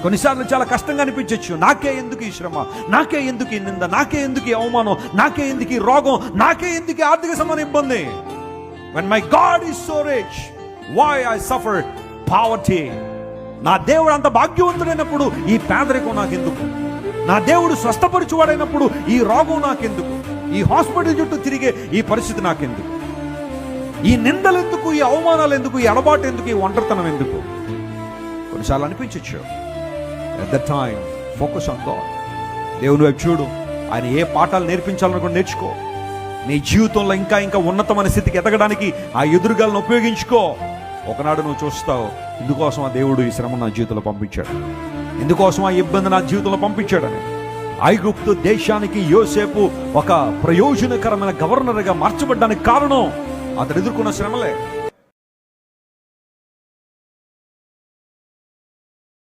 కొన్నిసార్లు చాలా కష్టంగా అనిపించవచ్చు. నాకే ఎందుకు ఈ శ్రమ, నాకే ఎందుకు ఈ నింద, నాకే ఎందుకు ఈ అవమానం, నాకే ఎందుకు ఈ రోగం, నాకే ఎందుకు ఈ ఆర్థిక సంబంధ ఇబ్బంది. When my God is so rich, why I suffer poverty? నా దేవుడు అంత భాగ్యవంతుడైనప్పుడు ఈ పేదరికం నాకెందుకు? నా దేవుడు స్వస్థపరిచేవాడైనప్పుడు ఈ రోగం నాకెందుకు? ఈ హాస్పిటల్ చుట్టూ తిరిగే ఈ పరిస్థితి నాకెందుకు? ఈ నిందలు ఎందుకు, ఈ అవమానాలు ఎందుకు, ఈ అలవాటు ఎందుకు, ఈ ఒంటరితనం ఎందుకు? కొన్నిసార్లు అనిపించచ్చు. At that time, focus on God. దేవుని వైపు చూడు. ఆయన ఏ పాఠాలు నేర్పించాలనుకో నేర్చుకో. నీ జీవితంలో ఇంకా ఇంకా ఉన్నతమైన స్థితికి ఎదగడానికి ఆ ఎదురుగాలను ఉపయోగించుకో. ఒకనాడు నువ్వు చూస్తావు, ఇందుకోసం ఆ దేవుడు ఈ శ్రమ నా జీవితంలో పంపించాడు, ఇందుకోసం ఆ ఇబ్బంది నా జీవితంలో పంపించాడని. ఐగుప్తు దేశానికి యోసేపు ఒక ప్రయోజనకరమైన గవర్నర్గా మార్చబడ్డానికి కారణం అతడు ఎదుర్కొన్న శ్రమలే.